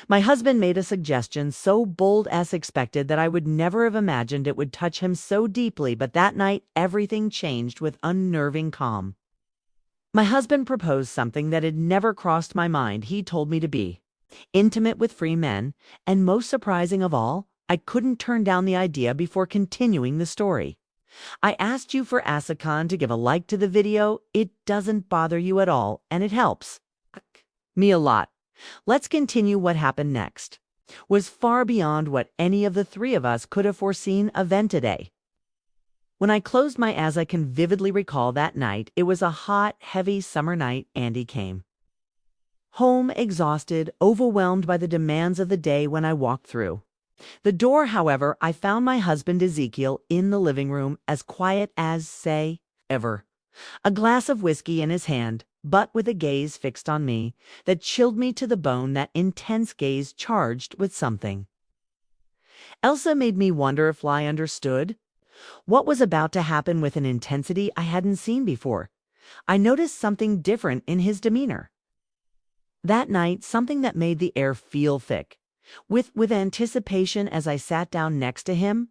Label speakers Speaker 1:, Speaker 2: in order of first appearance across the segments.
Speaker 1: My husband made a suggestion so bold as expected that I would never have imagined it would touch him so deeply, but that night everything changed with unnerving calm. My husband proposed something that had never crossed my mind. He told me to be intimate with free men, and most surprising of all, I couldn't turn down the idea before continuing the story. I asked you for Asakan to give a like to the video. It doesn't bother you at all, and it helps me a lot. Let's continue. What happened next was far beyond what any of the three of us could have foreseen. Event today. When I closed my eyes, I can vividly recall that night. It was a hot, heavy summer night. Andy came home exhausted, overwhelmed by the demands of the day. When I walked through the door, however, I found my husband Ezekiel in the living room, as quiet as, say, ever. A glass of whiskey in his hand, but with a gaze fixed on me that chilled me to the bone. That intense gaze charged with something. Elsa made me wonder if I understood what was about to happen with an intensity I hadn't seen before. I noticed something different in his demeanor that night, something that made the air feel thick with anticipation. As I sat down next to him,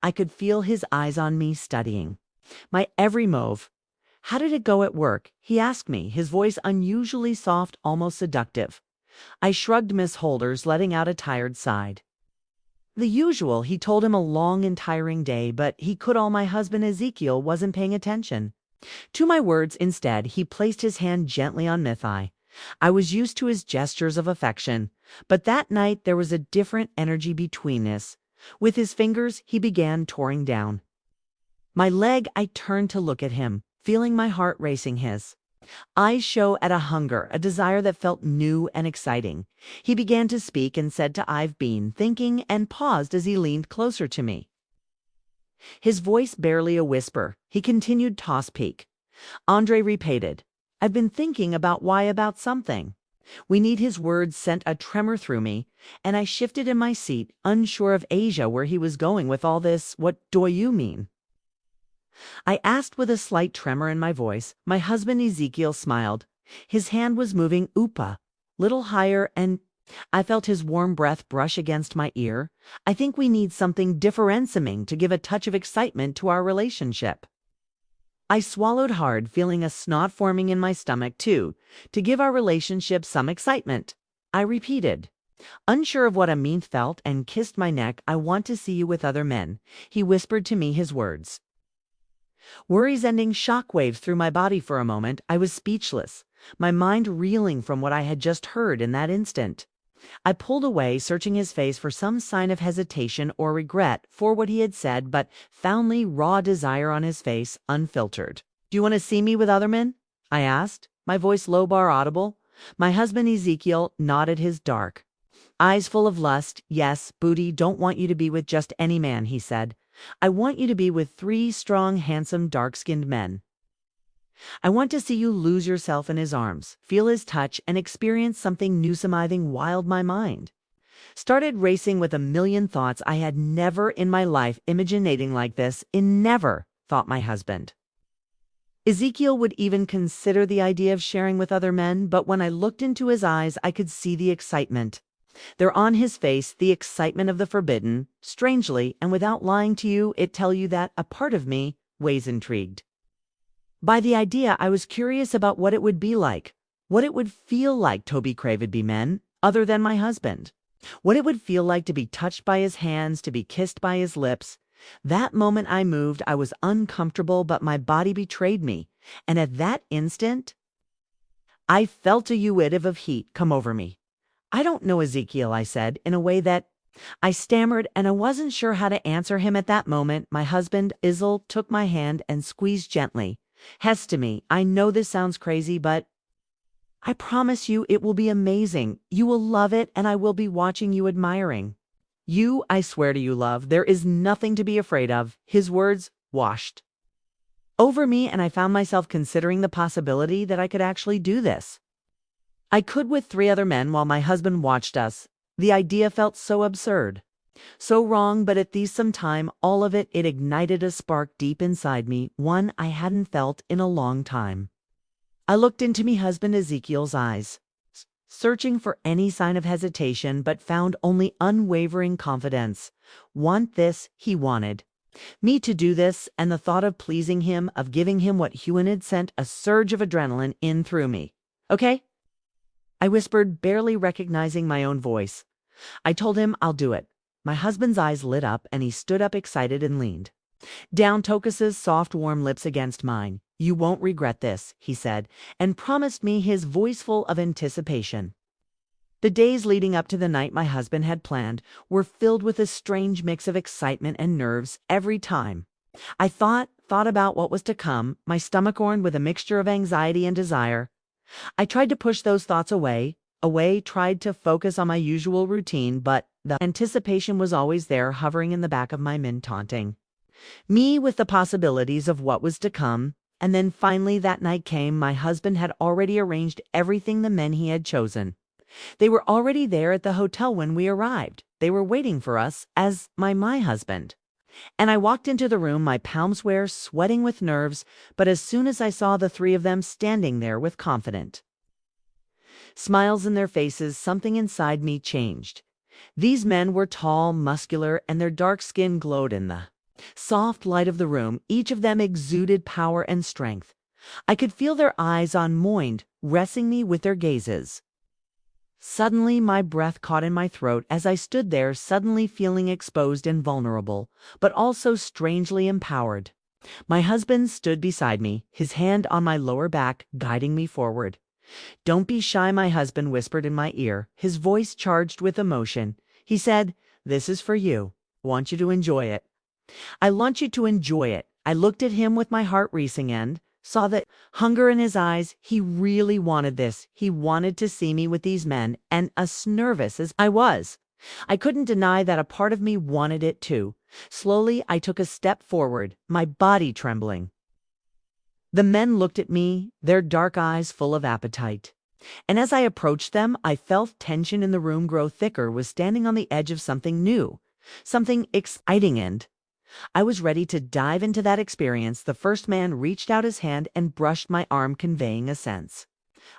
Speaker 1: I could feel his eyes on me, studying my every move. "How did it go at work?" he asked me, his voice unusually soft, almost seductive. I shrugged Miss Holders, letting out a tired sigh. The usual, he told him. A long and tiring day, but he could all. My husband Ezekiel wasn't paying attention to my words. Instead, he placed his hand gently on my thigh. I was used to his gestures of affection, but that night there was a different energy between us. With his fingers, he began touring down my leg. I turned to look at him, feeling my heart racing. His eyes showed at a hunger, a desire that felt new and exciting. He began to speak and said to "I've been thinking," and paused as he leaned closer to me. His voice barely a whisper. He continued, "Toss peak." Andre repeated, "I've been thinking about something." We need. His words sent a tremor through me, and I shifted in my seat, unsure of Asia where he was going with all this. "What do you mean?" I asked with a slight tremor in my voice. My husband Ezekiel smiled. His hand was moving little higher, and I felt his warm breath brush against my ear. "I think we need something differentiating to give a touch of excitement to our relationship." I swallowed hard, feeling a snot forming in my stomach too. "To give our relationship some excitement," I repeated, unsure of what I meant. Felt and kissed my neck. "I want to see you with other men," he whispered to me, his words worries sending shockwaves through my body. For a moment, I was speechless, my mind reeling from what I had just heard. In that instant, I pulled away, searching his face for some sign of hesitation or regret for what he had said, but found raw desire on his face, unfiltered. "Do you want to see me with other men?" I asked, my voice low bar audible. My husband Ezekiel nodded, his dark eyes full of lust. "Yes, Booty, don't want you to be with just any man," he said. "I want you to be with 3 strong, handsome, dark-skinned men. I want to see you lose yourself in his arms, feel his touch, and experience something new, something wild." My mind started racing with a million thoughts. I had never in my life imaginating like this. Never thought my husband Ezekiel would even consider the idea of sharing with other men, but when I looked into his eyes, I could see the excitement there on his face, the excitement of the forbidden. Strangely, and without lying to you, it tell you that a part of me was intrigued by the idea. I was curious about what it would be like, what it would feel like to be craved by men other than my husband, what it would feel like to be touched by his hands, to be kissed by his lips. That moment I moved. I was uncomfortable, but my body betrayed me, and at that instant, I felt a wave of heat come over me. "I don't know, Ezekiel," I said, in a way that I stammered, and I wasn't sure how to answer him at that moment. My husband, Izel, took my hand and squeezed gently. "Hess to me, I know this sounds crazy, but I promise you it will be amazing. You will love it, and I will be watching you, admiring you. I swear to you, love, there is nothing to be afraid of." His words washed over me, and I found myself considering the possibility that I could actually do this. I could with 3 other men while my husband watched us. The idea felt so absurd, so wrong, but at the same time, all of it ignited a spark deep inside me, one I hadn't felt in a long time. I looked into me husband Ezekiel's eyes. searching for any sign of hesitation, but found only unwavering confidence. Want this, he wanted. Me to do this, and the thought of pleasing him, of giving him what he wanted, sent a surge of adrenaline in through me. Okay? I whispered, barely recognizing my own voice. I told him I'll do it. My husband's eyes lit up, and he stood up excited and leaned down Tokas's soft, warm lips against mine. You won't regret this, he said, and promised me, his voice full of anticipation. The days leading up to the night my husband had planned were filled with a strange mix of excitement and nerves every time. I thought about what was to come, my stomach orned with a mixture of anxiety and desire. I tried to push those thoughts away, tried to focus on my usual routine, but the anticipation was always there, hovering in the back of my mind, taunting me with the possibilities of what was to come. And then finally that night came. My husband had already arranged everything, the men he had chosen. They were already there at the hotel when we arrived. They were waiting for us as my husband. And I walked into the room, my palms were sweating with nerves, but as soon as I saw the three of them standing there with confident smiles in their faces, something inside me changed. These men were tall, muscular, and their dark skin glowed in the soft light of the room. Each of them exuded power and strength. I could feel their eyes on mine, wrestling me with their gazes. Suddenly, my breath caught in my throat as I stood there, suddenly feeling exposed and vulnerable, but also strangely empowered. My husband stood beside me, his hand on my lower back, guiding me forward. Don't be shy, my husband whispered in my ear, his voice charged with emotion. He said, this is for you. Want you to enjoy it. I want you to enjoy it. I looked at him with my heart racing and saw that hunger in his eyes. He really wanted this. He wanted to see me with these men, and as nervous as I was, I couldn't deny that a part of me wanted it too. Slowly, I took a step forward, my body trembling. The men looked at me, their dark eyes full of appetite. And as I approached them, I felt tension in the room grow thicker, was standing on the edge of something new, something exciting, and I was ready to dive into that experience. The first man reached out his hand and brushed my arm, conveying a sense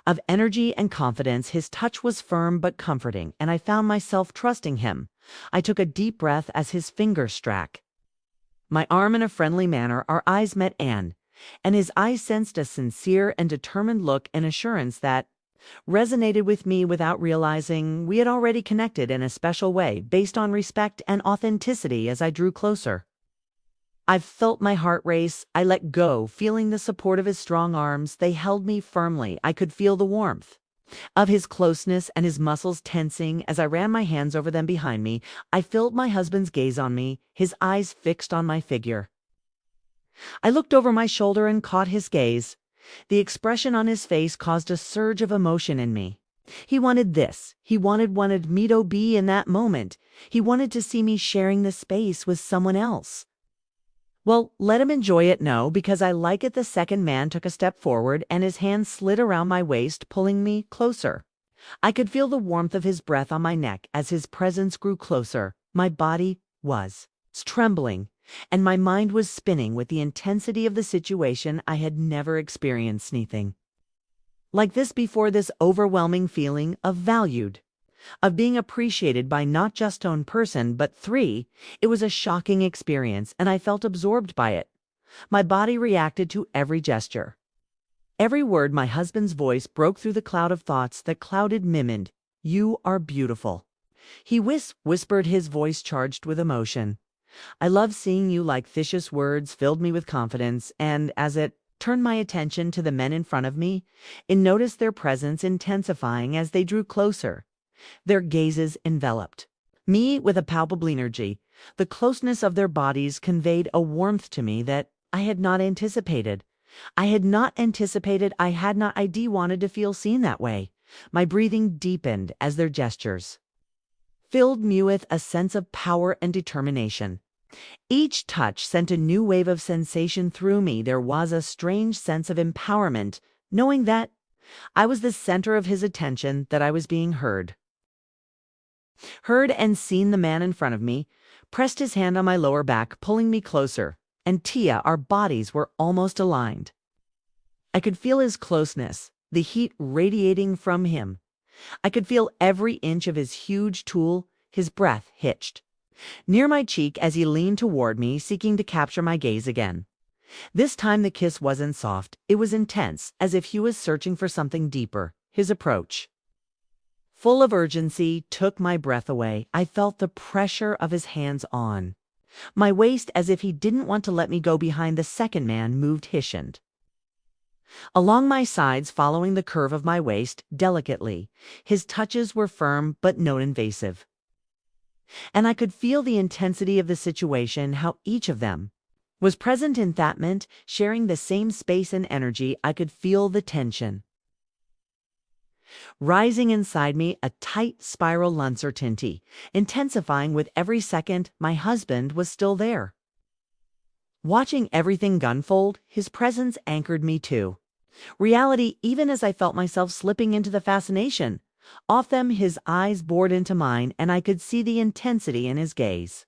Speaker 1: of energy and confidence. His touch was firm but comforting, and I found myself trusting him. I took a deep breath as his fingers struck my arm in a friendly manner. Our eyes met, and his eyes sensed a sincere and determined look, an assurance that resonated with me. Without realizing, we had already connected in a special way, based on respect and authenticity. As I drew closer, I felt my heart race. I let go, feeling the support of his strong arms. They held me firmly. I could feel the warmth of his closeness and his muscles tensing as I ran my hands over them behind me. I felt my husband's gaze on me, his eyes fixed on my figure. I looked over my shoulder and caught his gaze. The expression on his face caused a surge of emotion in me. He wanted this. He wanted me to be in that moment. He wanted to see me sharing the space with someone else. Well, let him enjoy it. No, because I like it. The second man took a step forward, and his hand slid around my waist, pulling me closer. I could feel the warmth of his breath on my neck as his presence grew closer. My body was trembling, and my mind was spinning with the intensity of the situation. I had never experienced anything like this before. This overwhelming feeling of valued, of being appreciated by not just one person, but three. It was a shocking experience, and I felt absorbed by it. My body reacted to every gesture, every word. My husband's voice broke through the cloud of thoughts that clouded Mimind. You are beautiful, he whispered, his voice charged with emotion. I love seeing you. Like vicious words filled me with confidence, and as it turned my attention to the men in front of me, I noticed their presence intensifying as they drew closer. Their gazes enveloped me with a palpable energy. The closeness of their bodies conveyed a warmth to me that I had not anticipated. I had not wanted to feel seen that way. My breathing deepened as their gestures filled me with a sense of power and determination. Each touch sent a new wave of sensation through me. There was a strange sense of empowerment, knowing that I was the center of his attention, that I was being heard and seen. The man in front of me pressed his hand on my lower back, pulling me closer, and Tia, our bodies were almost aligned. I could feel his closeness, the heat radiating from him. I could feel every inch of his huge tool, his breath hitched near my cheek as he leaned toward me, seeking to capture my gaze again. This time the kiss wasn't soft, it was intense, as if he was searching for something deeper. His approach, full of urgency, took my breath away. I felt the pressure of his hands on my waist, as if he didn't want to let me go behind the second man moved hishioned along my sides, following the curve of my waist delicately. His touches were firm but not invasive, and I could feel the intensity of the situation, how each of them was present in that moment, sharing the same space and energy. I could feel the tension rising inside me, a tight spiral uncertainty, intensifying with every second. My husband was still there, watching everything unfold. His presence anchored me to reality, even as I felt myself slipping into the fascination. Off them, his eyes bored into mine, and I could see the intensity in his gaze.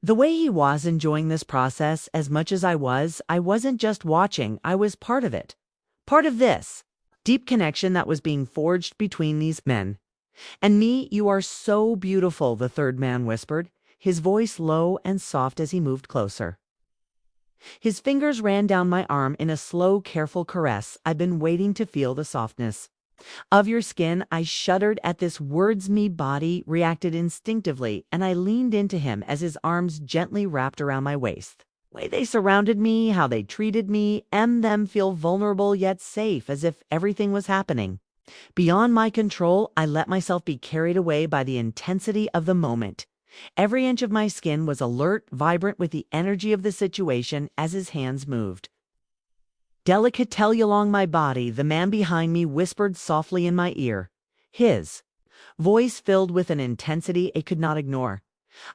Speaker 1: The way he was enjoying this process as much as I wasn't just watching, I was part of it. Part of this deep connection that was being forged between these men. And me. "You are so beautiful," the third man whispered, his voice low and soft as he moved closer. His fingers ran down my arm in a slow, careful caress. "I've been waiting to feel the softness of your skin." I shuddered at this words. My body reacted instinctively, and I leaned into him as his arms gently wrapped around my waist. The way they surrounded me, how they treated me, and them feel vulnerable yet safe, as if everything was happening beyond my control. I let myself be carried away by the intensity of the moment. Every inch of my skin was alert, vibrant with the energy of the situation as his hands moved delicately along my body. The man behind me whispered softly in my ear, his voice filled with an intensity I could not ignore.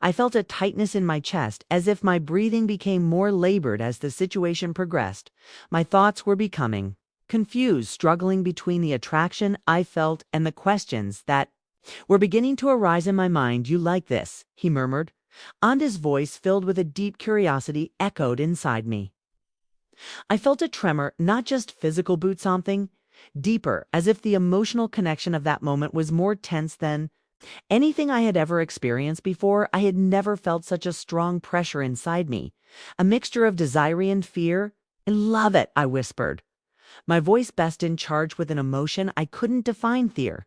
Speaker 1: I felt a tightness in my chest, as if my breathing became more labored as the situation progressed. My thoughts were becoming confused, struggling between the attraction I felt and the questions that were beginning to arise in my mind. "You like this?" he murmured, and his voice, filled with a deep curiosity, echoed inside me. I felt a tremor, not just physical, but something deeper, as if the emotional connection of that moment was more tense than anything I had ever experienced before. I had never felt such a strong pressure inside me, a mixture of desire and fear. "I love it," I whispered, my voice best in charge with an emotion I couldn't define. There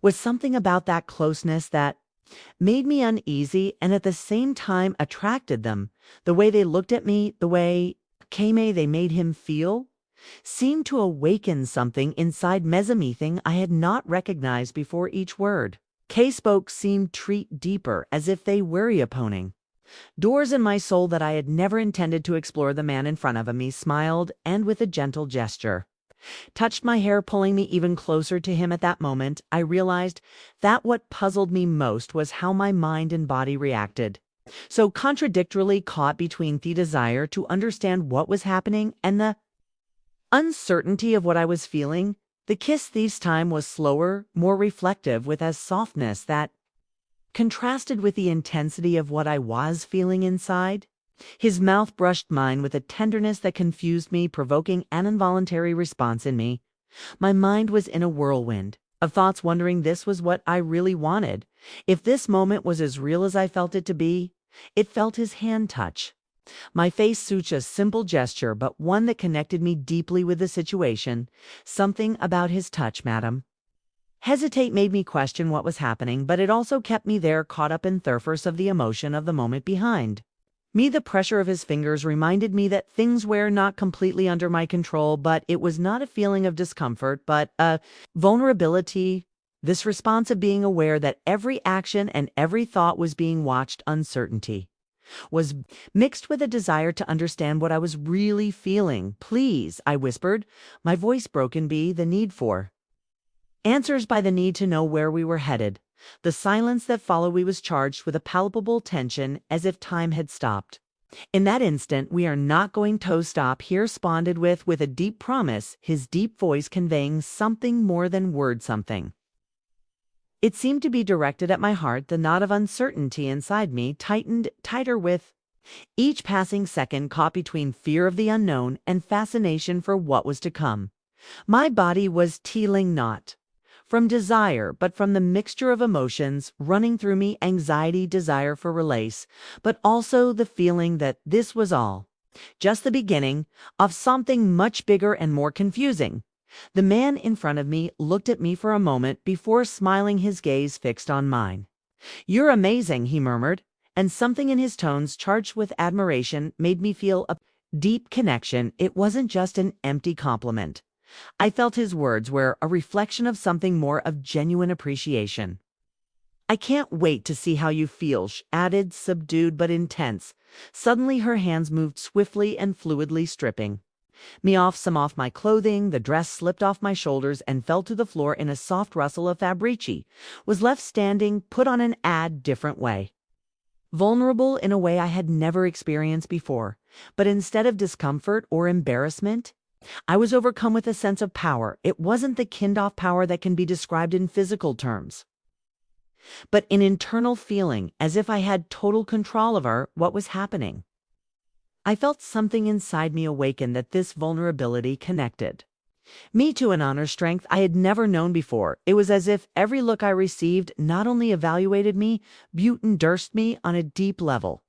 Speaker 1: was something about that closeness that made me uneasy and at the same time attracted them. The way they looked at me, the way they made him feel, seemed to awaken something inside mezzamething I had not recognized before. Each word Kay spoke seemed treat deeper, as if they were opening doors in my soul that I had never intended to explore. The man in front of me smiled and, with a gentle gesture, touched my hair, pulling me even closer to him. At that moment, I realized that what puzzled me most was how my mind and body reacted so contradictorily, caught between the desire to understand what was happening and the uncertainty of what I was feeling. The kiss this time was slower, more reflective, with a softness that contrasted with the intensity of what I was feeling inside. His mouth brushed mine with a tenderness that confused me, provoking an involuntary response in me. My mind was in a whirlwind of thoughts, wondering this was what I really wanted. If this moment was as real as I felt it to be. It felt his hand touch my face, such a simple gesture, but one that connected me deeply with the situation. Something about his touch, madam, hesitate made me question what was happening, but it also kept me there, caught up in the thirst of the emotion of the moment behind me. The pressure of his fingers reminded me that things were not completely under my control, but it was not a feeling of discomfort, but a vulnerability. This response of being aware that every action and every thought was being watched, uncertainty, was mixed with a desire to understand what I was really feeling. "Please," I whispered, my voice broken by the need for answers, by the need to know where we were headed. The silence that followed was charged with a palpable tension, as if time had stopped. In that instant. "We are not going to stop," he responded with a deep promise, his deep voice conveying something more than words, something. It seemed to be directed at my heart. The knot of uncertainty inside me tightened tighter with each passing second, caught between fear of the unknown and fascination for what was to come. My body was teeling, not from desire, but from the mixture of emotions running through me: anxiety, desire for release, but also the feeling that this was all just the beginning of something much bigger and more confusing. The man in front of me looked at me for a moment before smiling, his gaze fixed on mine. "You're amazing," he murmured, and something in his tones charged with admiration made me feel a deep connection. It wasn't just an empty compliment. I felt his words were a reflection of something more, of genuine appreciation. "I can't wait to see how you feel," she added, subdued but intense. Suddenly her hands moved swiftly and fluidly, stripping me off my clothing. The dress slipped off my shoulders and fell to the floor in a soft rustle of fabrici. Was left standing, put on an different way. Vulnerable in a way I had never experienced before. But instead of discomfort or embarrassment, I was overcome with a sense of power. It wasn't the kind of power that can be described in physical terms, but an internal feeling, as if I had total control over what was happening. I felt something inside me awaken, that this vulnerability connected me to an inner strength I had never known before. It was as if every look I received not only evaluated me, but endorsed me on a deep level.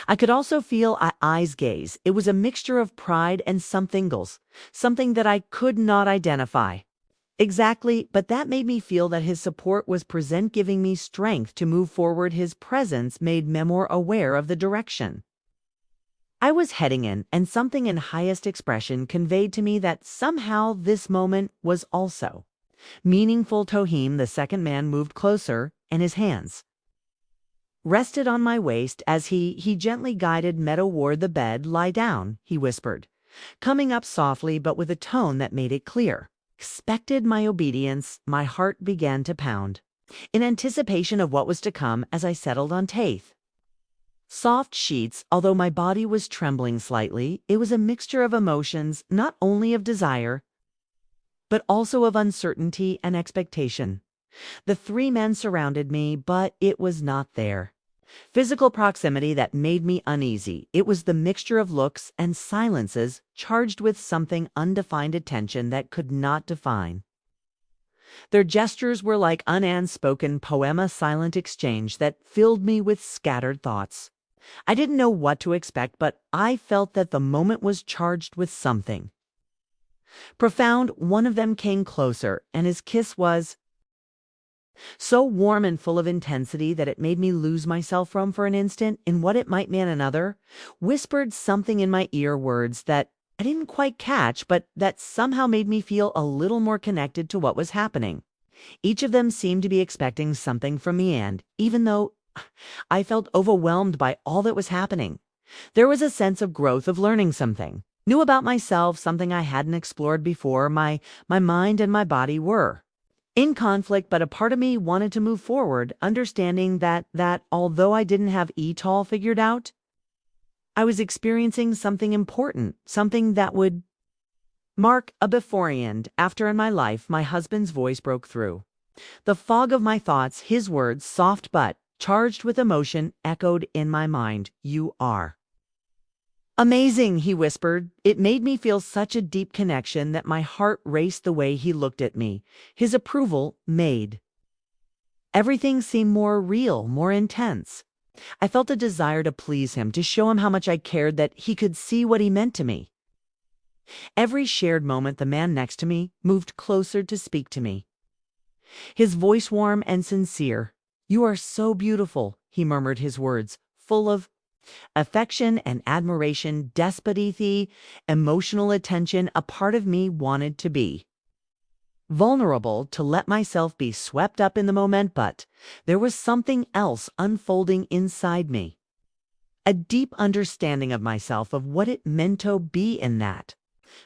Speaker 1: I could also feel eyes gaze. It was a mixture of pride and something else, something that I could not identify exactly, but that made me feel that his support was present, giving me strength to move forward. His presence made me more aware of the direction I was heading in, and something in highest expression conveyed to me that somehow this moment was also meaningful to him. The second man moved closer, and his hands rested on my waist as he gently guided me toward the bed. "Lie down," he whispered, coming up softly but with a tone that made it clear. Expected my obedience. My heart began to pound in anticipation of what was to come as I settled on Taith. Soft sheets. Although my body was trembling slightly, it was a mixture of emotions, not only of desire, but also of uncertainty and expectation. The three men surrounded me, but it was not their physical proximity that made me uneasy. It was the mixture of looks and silences charged with something undefined attention that could not define. Their gestures were like an unspoken poem, a silent exchange that filled me with scattered thoughts. I didn't know what to expect, but I felt that the moment was charged with something profound. One of them came closer, and his kiss was so warm and full of intensity that it made me lose myself for an instant in what it might mean. Another whispered something in my ear, words that I didn't quite catch, but that somehow made me feel a little more connected to what was happening. Each of them seemed to be expecting something from me, and even though I felt overwhelmed by all that was happening, there was a sense of growth, of learning something new about myself, something I hadn't explored before. My mind and my body were in conflict, but a part of me wanted to move forward, understanding that although I didn't have it all figured out, I was experiencing something important, something that would mark a before and after in my life. My husband's voice broke through the fog of my thoughts. His words, soft but charged with emotion, echoed in my mind. "You are amazing," he whispered. It made me feel such a deep connection that my heart raced. The way he looked at me, his approval, made everything seem more real, more intense. I felt a desire to please him, to show him how much I cared, that he could see what he meant to me. Every shared moment, the man next to me moved closer to speak to me, his voice warm and sincere. "You are so beautiful," he murmured, his words full of affection and admiration, desperately emotional attention. A part of me wanted to be vulnerable, to let myself be swept up in the moment, but there was something else unfolding inside me. A deep understanding of myself, of what it meant to be in that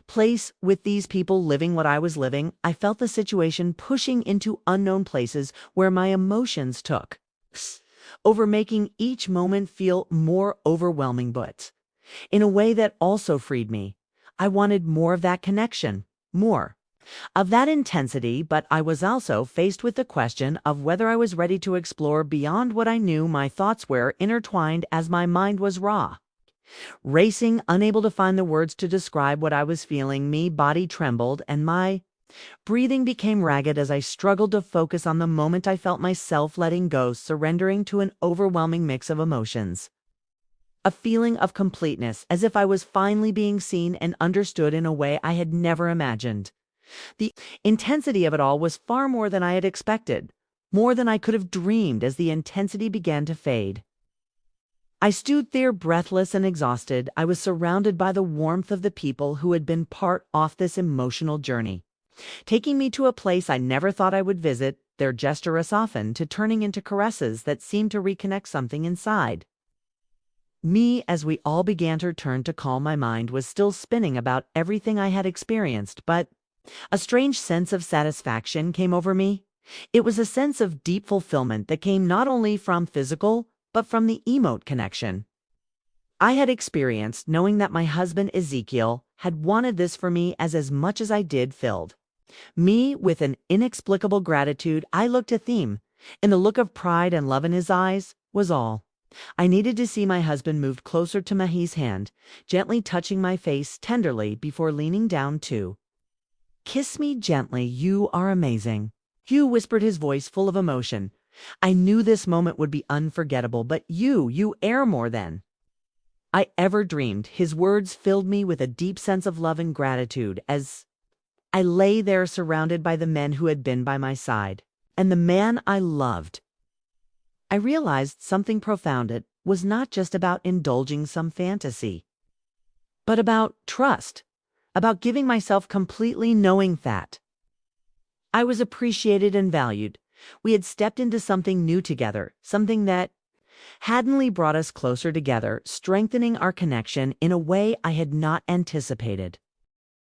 Speaker 1: place with these people, living what I was living. I felt the situation pushing into unknown places where my emotions took over, making each moment feel more overwhelming, but in a way that also freed me. I wanted more of that connection, more of that intensity, but I was also faced with the question of whether I was ready to explore beyond what I knew. My thoughts were intertwined as my mind was raw, racing, unable to find the words to describe what I was feeling. My body trembled, and my Breathing became ragged as I struggled to focus on the moment. I felt myself letting go, surrendering to an overwhelming mix of emotions. A feeling of completeness, as if I was finally being seen and understood in a way I had never imagined. The intensity of it all was far more than I had expected, more than I could have dreamed. As the intensity began to fade, I stood there breathless and exhausted. I was surrounded by the warmth of the people who had been part of this emotional journey, taking me to a place I never thought I would visit, their gesture softened to turning into caresses that seemed to reconnect something inside me. As we all began to return to calm, my mind was still spinning about everything I had experienced, but a strange sense of satisfaction came over me. It was a sense of deep fulfillment that came not only from physical, but from the emote connection I had experienced, knowing that my husband Ezekiel had wanted this for me as much as I did, filled me with an inexplicable gratitude. I looked at Theme, and the look of pride and love in his eyes was all I needed to see. My husband moved closer to Mahi's hand, gently touching my face tenderly before leaning down to kiss me gently. "You are amazing," Hugh whispered, his voice full of emotion. "I knew this moment would be unforgettable, but you are more than I ever dreamed." His words filled me with a deep sense of love and gratitude as I lay there surrounded by the men who had been by my side and the man I loved. I realized something profound. It was not just about indulging some fantasy, but about trust, about giving myself completely, knowing that I was appreciated and valued. We had stepped into something new together, something that hadn't brought us closer together, strengthening our connection in a way I had not anticipated.